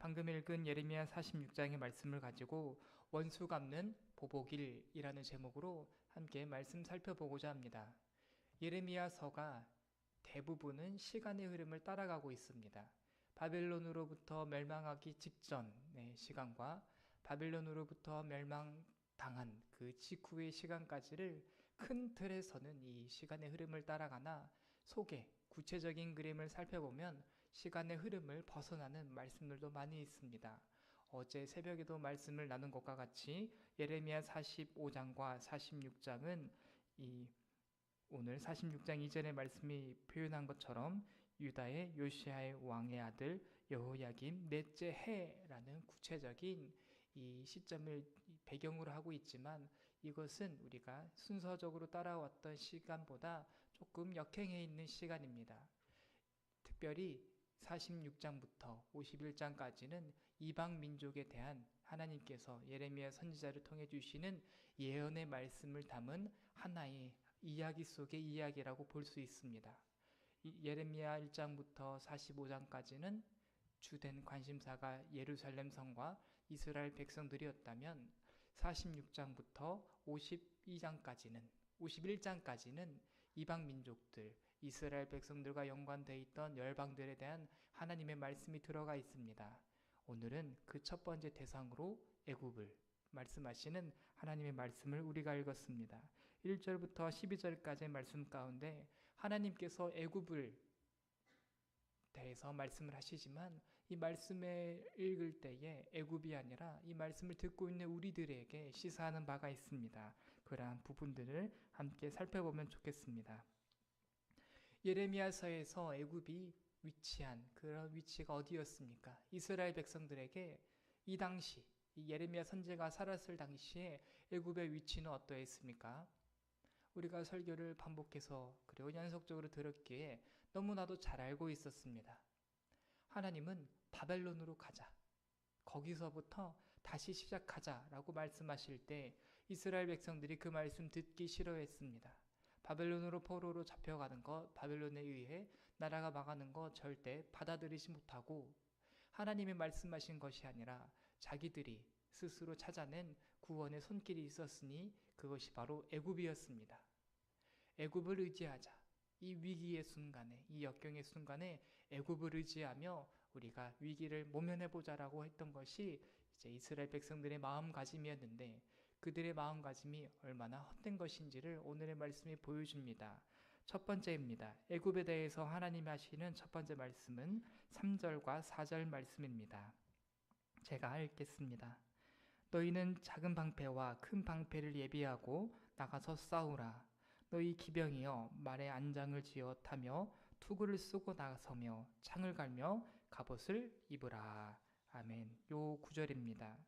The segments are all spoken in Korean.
방금 읽은 예레미야 46장의 말씀을 가지고 원수 갚는 보복일이라는 제목으로 함께 말씀 살펴보고자 합니다. 예레미야서가 대부분은 시간의 흐름을 따라가고 있습니다. 바벨론으로부터 멸망하기 직전의 시간과 바벨론으로부터 멸망당한 그 직후의 시간까지를 큰 틀에서는 이 시간의 흐름을 따라가나 속에 구체적인 그림을 살펴보면 시간의 흐름을 벗어나는 말씀들도 많이 있습니다. 어제 새벽에도 말씀을 나눈 것과 같이 예레미야 45장과 46장은 오늘 46장 이전의 말씀이 표현한 것처럼 유다의 요시야의 왕의 아들 여호야김 넷째 해라는 구체적인 이 시점을 배경으로 하고 있지만 이것은 우리가 순서적으로 따라왔던 시간보다 조금 역행해 있는 시간입니다. 특별히 46장부터 51장까지는 이방 민족에 대한 하나님께서 예레미야 선지자를 통해 주시는 예언의 말씀을 담은 하나의 이야기 속의 이야기라고 볼 수 있습니다. 예레미야 1장부터 45장까지는 주된 관심사가 예루살렘 성과 이스라엘 백성들이었다면 46장부터 51장까지는 이방 민족들, 이스라엘 백성들과 연관되어 있던 열방들에 대한 하나님의 말씀이 들어가 있습니다. 오늘은 그 첫 번째 대상으로 애굽을 말씀하시는 하나님의 말씀을 우리가 읽었습니다. 1절부터 12절까지의 말씀 가운데 하나님께서 애굽을 대해서 말씀을 하시지만 이 말씀을 읽을 때에 애굽이 아니라 이 말씀을 듣고 있는 우리들에게 시사하는 바가 있습니다. 그러한 부분들을 함께 살펴보면 좋겠습니다. 예레미야서에서 애굽이 위치한 그런 위치가 어디였습니까? 이스라엘 백성들에게 이 당시 예레미야 선지자가 살았을 당시에 애굽의 위치는 어떠했습니까? 우리가 설교를 반복해서 그리고 연속적으로 들었기에 너무나도 잘 알고 있었습니다. 하나님은 바벨론으로 가자, 거기서부터 다시 시작하자라고 말씀하실 때 이스라엘 백성들이 그 말씀 듣기 싫어했습니다. 바벨론으로 포로로 잡혀가는 것, 바벨론에 의해 나라가 망하는 것 절대 받아들이지 못하고 하나님이 말씀하신 것이 아니라 자기들이 스스로 찾아낸 구원의 손길이 있었으니 그것이 바로 애굽이었습니다. 애굽을 의지하자. 이 위기의 순간에, 이 역경의 순간에 애굽을 의지하며 우리가 위기를 모면해보자라고 했던 것이 이제 이스라엘 백성들의 마음가짐이었는데 그들의 마음가짐이 얼마나 헛된 것인지를 오늘의 말씀이 보여줍니다. 첫 번째입니다. 애굽에 대해서 하나님이 하시는 첫 번째 말씀은 3절과 4절 말씀입니다. 제가 읽겠습니다. 너희는 작은 방패와 큰 방패를 예비하고 나가서 싸우라. 너희 기병이여 말에 안장을 지어 타며 투구를 쓰고 나서며 창을 갈며 갑옷을 입으라. 아멘. 요 구절입니다.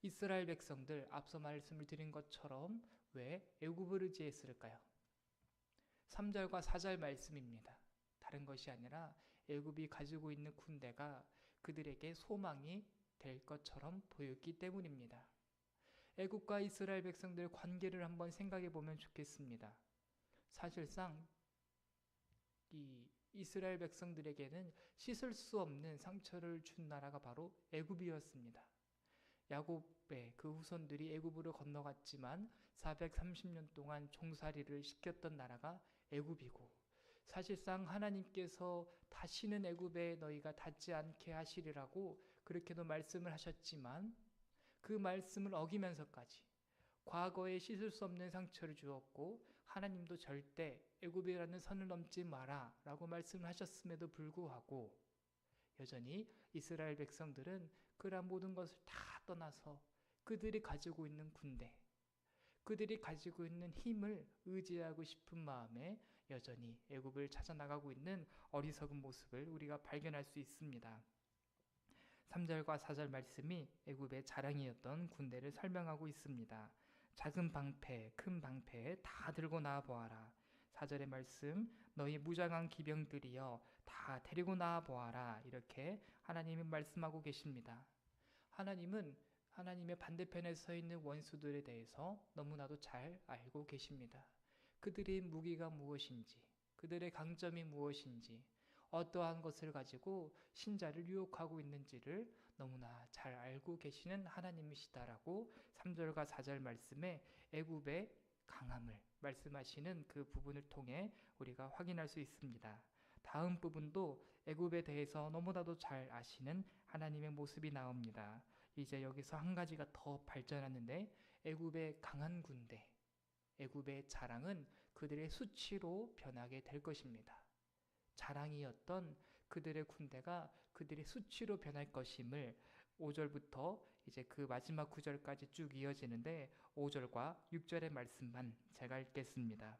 이스라엘 백성들 앞서 말씀을 드린 것처럼 왜 애굽을 의지했을까요? 3절과 4절 말씀입니다. 다른 것이 아니라 애굽이 가지고 있는 군대가 그들에게 소망이 될 것처럼 보였기 때문입니다. 애굽과 이스라엘 백성들의 관계를 한번 생각해 보면 좋겠습니다. 사실상 이 이스라엘 백성들에게는 씻을 수 없는 상처를 준 나라가 바로 애굽이었습니다. 야곱의 그 후손들이 애굽으로 건너갔지만 430년 동안 종살이를 시켰던 나라가 애굽이고 사실상 하나님께서 다시는 애굽에 너희가 닿지 않게 하시리라고 그렇게도 말씀을 하셨지만 그 말씀을 어기면서까지 과거에 씻을 수 없는 상처를 주었고 하나님도 절대 애굽이라는 선을 넘지 마라 라고 말씀을 하셨음에도 불구하고 여전히 이스라엘 백성들은 그러한 모든 것을 다 떠나서 그들이 가지고 있는 군대, 그들이 가지고 있는 힘을 의지하고 싶은 마음에 여전히 애굽을 찾아나가고 있는 어리석은 모습을 우리가 발견할 수 있습니다. 3절과 4절 말씀이 애굽의 자랑이었던 군대를 설명하고 있습니다. 작은 방패, 큰 방패 다 들고 나와 보아라. 4절의 말씀, 너희 무장한 기병들이여 다 데리고 나와 보아라. 이렇게 하나님이 말씀하고 계십니다. 하나님은 하나님의 반대편에 서 있는 원수들에 대해서 너무나도 잘 알고 계십니다. 그들의 무기가 무엇인지, 그들의 강점이 무엇인지, 어떠한 것을 가지고 신자를 유혹하고 있는지를 너무나 잘 알고 계시는 하나님이시다라고 3절과 4절 말씀에 애굽의 강함을 말씀하시는 그 부분을 통해 우리가 확인할 수 있습니다. 다음 부분도 애굽에 대해서 너무나도 잘 아시는 하나님의 모습이 나옵니다. 이제 여기서 한 가지가 더 발전하는데 애굽의 강한 군대, 애굽의 자랑은 그들의 수치로 변하게 될 것입니다. 자랑이었던 그들의 군대가 그들의 수치로 변할 것임을 5절부터 이제 그 마지막 9절까지 쭉 이어지는데 5절과 6절의 말씀만 제가 읽겠습니다.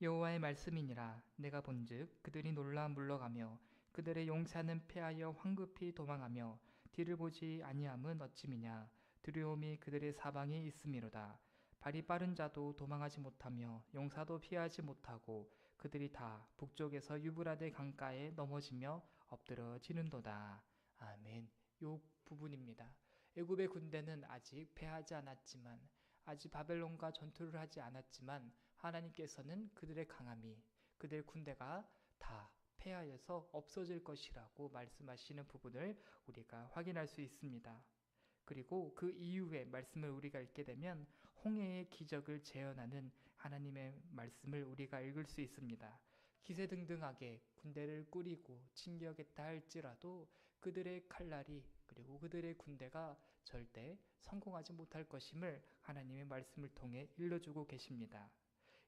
여호와의 말씀이니라. 내가 본즉 그들이 놀라 물러가며 그들의 용사는 패하여 황급히 도망하며 뒤를 보지 아니함은 어찌미냐. 두려움이 그들의 사방에 있음이로다. 발이 빠른 자도 도망하지 못하며 용사도 피하지 못하고 그들이 다 북쪽에서 유브라데 강가에 넘어지며 엎드러지는도다. 아멘. 요 부분입니다. 애굽의 군대는 아직 패하지 않았지만, 아직 바벨론과 전투를 하지 않았지만 하나님께서는 그들의 강함이, 그들의 군대가 다 패하여서 없어질 것이라고 말씀하시는 부분을 우리가 확인할 수 있습니다. 그리고 그 이후의 말씀을 우리가 읽게 되면 홍해의 기적을 재현하는 하나님의 말씀을 우리가 읽을 수 있습니다. 기세등등하게 군대를 꾸리고 진격했다 할지라도 그들의 칼날이 그리고 그들의 군대가 절대 성공하지 못할 것임을 하나님의 말씀을 통해 일러주고 계십니다.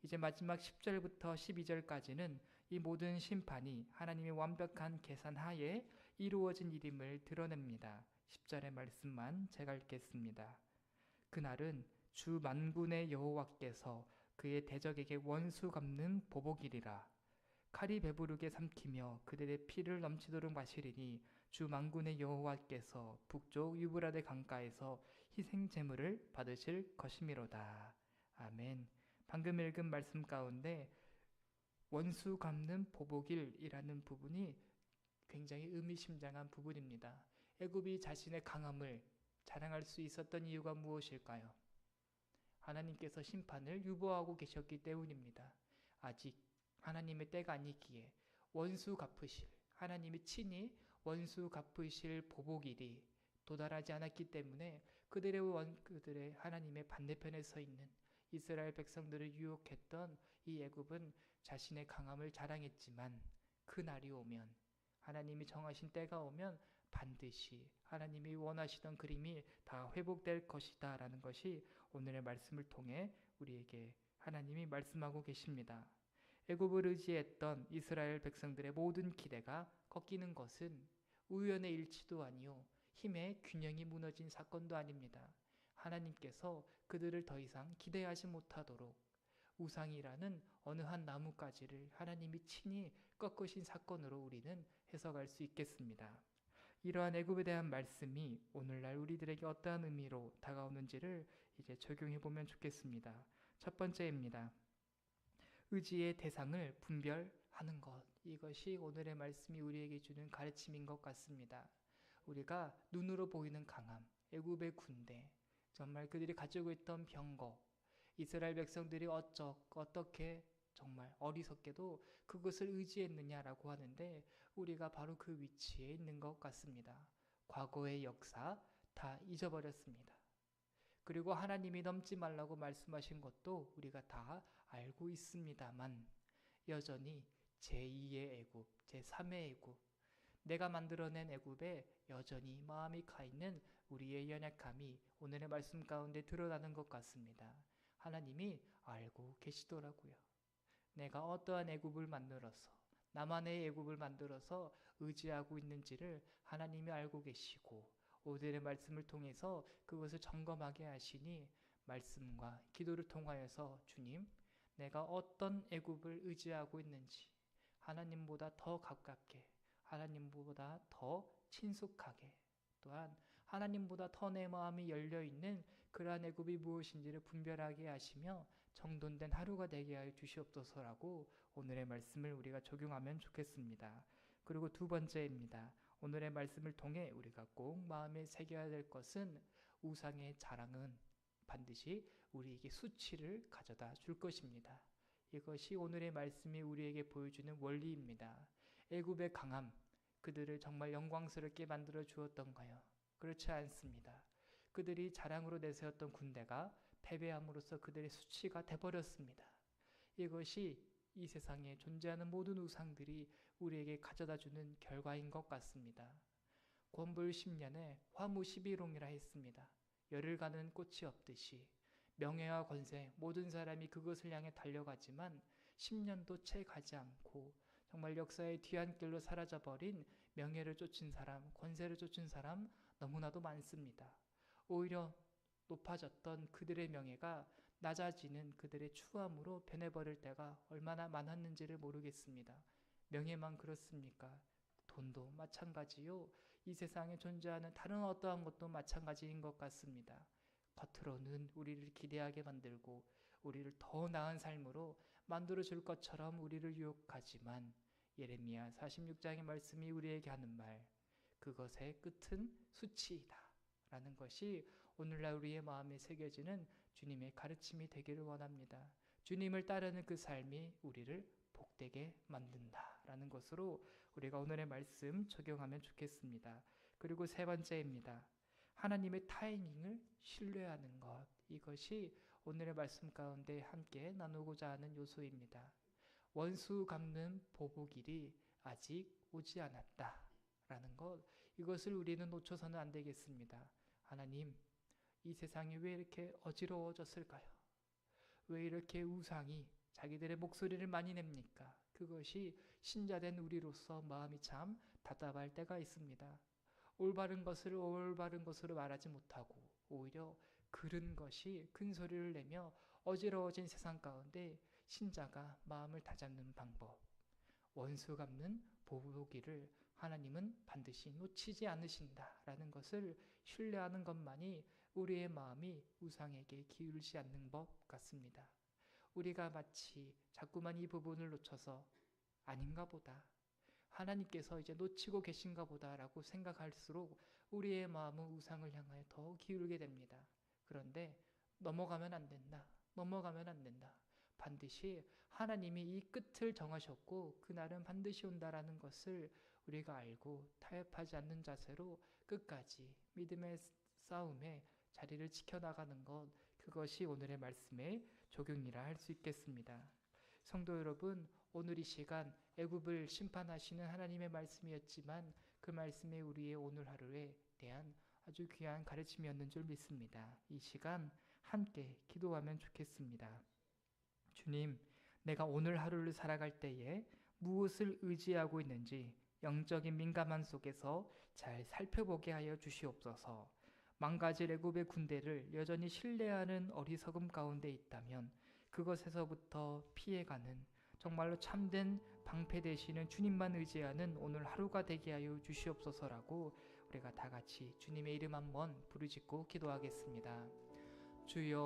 이제 마지막 10절부터 12절까지는 이 모든 심판이 하나님의 완벽한 계산 하에 이루어진 일임을 드러냅니다. 10절의 말씀만 제가 읽겠습니다. 그날은 주 만군의 여호와께서 그의 대적에게 원수 갚는 보복이리라. 칼이 배부르게 삼키며 그들의 피를 넘치도록 마시리니 주 만군의 여호와께서 북쪽 유브라데 강가에서 희생 제물을 받으실 것이미로다. 아멘. 방금 읽은 말씀 가운데 원수 갚는 보복일이라는 부분이 굉장히 의미심장한 부분입니다. 애굽이 자신의 강함을 자랑할 수 있었던 이유가 무엇일까요? 하나님께서 심판을 유보하고 계셨기 때문입니다. 아직 하나님의 때가 아니기에 원수 갚으실, 하나님이 친히 원수 갚으실 보복일이 도달하지 않았기 때문에 그들의 하나님의 반대편에 서 있는 이스라엘 백성들을 유혹했던 이 애굽은 자신의 강함을 자랑했지만 그 날이 오면, 하나님이 정하신 때가 오면 반드시 하나님이 원하시던 그림이 다 회복될 것이다 라는 것이 오늘의 말씀을 통해 우리에게 하나님이 말씀하고 계십니다. 애굽을 의지했던 이스라엘 백성들의 모든 기대가 꺾이는 것은 우연의 일치도 아니요 힘의 균형이 무너진 사건도 아닙니다. 하나님께서 그들을 더 이상 기대하지 못하도록 우상이라는 어느 한 나뭇가지를 하나님이 친히 꺾으신 사건으로 우리는 해석할 수 있겠습니다. 이러한 애굽에 대한 말씀이 오늘날 우리들에게 어떠한 의미로 다가오는지를 이제 적용해 보면 좋겠습니다. 첫 번째입니다. 의지의 대상을 분별하는 것. 이것이 오늘의 말씀이 우리에게 주는 가르침인 것 같습니다. 우리가 눈으로 보이는 강함, 애굽의 군대, 정말 그들이 가지고 있던 병거, 이스라엘 백성들이 어떻게 정말 어리석게도 그것을 의지했느냐라고 하는데 우리가 바로 그 위치에 있는 것 같습니다. 과거의 역사 다 잊어버렸습니다. 그리고 하나님이 넘지 말라고 말씀하신 것도 우리가 다 알고 있습니다만 여전히 제2의 애굽, 제3의 애굽, 내가 만들어낸 애굽에 여전히 마음이 가있는 우리의 연약함이 오늘의 말씀 가운데 드러나는 것 같습니다. 하나님이 알고 계시더라고요. 내가 어떠한 애굽을 만들어서 나만의 애굽을 만들어서 의지하고 있는지를 하나님이 알고 계시고 오늘의 말씀을 통해서 그것을 점검하게 하시니 말씀과 기도를 통하여서 주님, 내가 어떤 애굽을 의지하고 있는지 하나님보다 더 가깝게, 하나님보다 더 친숙하게, 또한 하나님보다 더 내 마음이 열려있는 그러한 애굽이 무엇인지를 분별하게 하시며 정돈된 하루가 되게 하여 주시옵소서라고 오늘의 말씀을 우리가 적용하면 좋겠습니다. 그리고 두 번째입니다. 오늘의 말씀을 통해 우리가 꼭 마음에 새겨야 될 것은 우상의 자랑은 반드시 우리에게 수치를 가져다 줄 것입니다. 이것이 오늘의 말씀이 우리에게 보여주는 원리입니다. 애굽의 강함, 그들을 정말 영광스럽게 만들어 주었던가요? 그렇지 않습니다. 그들이 자랑으로 내세웠던 군대가 패배함으로써 그들의 수치가 돼버렸습니다. 이것이 이 세상에 존재하는 모든 우상들이 우리에게 가져다주는 결과인 것 같습니다. 권불 10년에 화무 11홍이라 했습니다. 열을 가는 꽃이 없듯이 명예와 권세, 모든 사람이 그것을 향해 달려가지만 10년도 채 가지 않고 정말 역사의 뒤안길로 사라져버린 명예를 쫓은 사람, 권세를 쫓은 사람 너무나도 많습니다. 오히려 높아졌던 그들의 명예가 낮아지는 그들의 추함으로 변해버릴 때가 얼마나 많았는지를 모르겠습니다. 명예만 그렇습니까? 돈도 마찬가지요. 이 세상에 존재하는 다른 어떠한 것도 마찬가지인 것 같습니다. 겉으로는 우리를 기대하게 만들고 우리를 더 나은 삶으로 만들어줄 것처럼 우리를 유혹하지만 예레미야 46장의 말씀이 우리에게 하는 말, 그것의 끝은 수치이다 라는 것이 오늘날 우리의 마음에 새겨지는 주님의 가르침이 되기를 원합니다. 주님을 따르는 그 삶이 우리를 복되게 만든다 라는 것으로 우리가 오늘의 말씀 적용하면 좋겠습니다. 그리고 세 번째입니다. 하나님의 타이밍을 신뢰하는 것, 이것이 오늘의 말씀 가운데 함께 나누고자 하는 요소입니다. 원수 갚는 보복일이 아직 오지 않았다 라는 것, 이것을 우리는 놓쳐서는 안 되겠습니다. 하나님, 이 세상이 왜 이렇게 어지러워졌을까요? 왜 이렇게 우상이 자기들의 목소리를 많이 냅니까? 그것이 신자된 우리로서 마음이 참 답답할 때가 있습니다. 올바른 것을 올바른 것으로 말하지 못하고 오히려 그른 것이 큰 소리를 내며 어지러워진 세상 가운데 신자가 마음을 다잡는 방법, 원수 갚는 보복일을 하나님은 반드시 놓치지 않으신다라는 것을 신뢰하는 것만이 우리의 마음이 우상에게 기울지 않는 법 같습니다. 우리가 마치 자꾸만 이 부분을 놓쳐서 아닌가 보다, 하나님께서 이제 놓치고 계신가 보다라고 생각할수록 우리의 마음은 우상을 향하여 더 기울게 됩니다. 그런데 넘어가면 안 된다. 넘어가면 안 된다. 반드시 하나님이 이 끝을 정하셨고 그날은 반드시 온다라는 것을 우리가 알고 타협하지 않는 자세로 끝까지 믿음의 싸움에 자리를 지켜나가는 것, 그것이 오늘의 말씀의 적용이라 할 수 있겠습니다. 성도 여러분, 오늘 이 시간 애굽을 심판하시는 하나님의 말씀이었지만 그 말씀이 우리의 오늘 하루에 대한 아주 귀한 가르침이었는 줄 믿습니다. 이 시간 함께 기도하면 좋겠습니다. 주님, 내가 오늘 하루를 살아갈 때에 무엇을 의지하고 있는지 영적인 민감함 속에서 잘 살펴보게 하여 주시옵소서. 망가질 애굽의 군대를 여전히 신뢰하는 어리석음 가운데 있다면 그것에서부터 피해가는 정말로 참된 방패 되시는 주님만 의지하는 오늘 하루가 되게 하여 주시옵소서라고 우리가 다 같이 주님의 이름 한번 부르짖고 기도하겠습니다. 주여,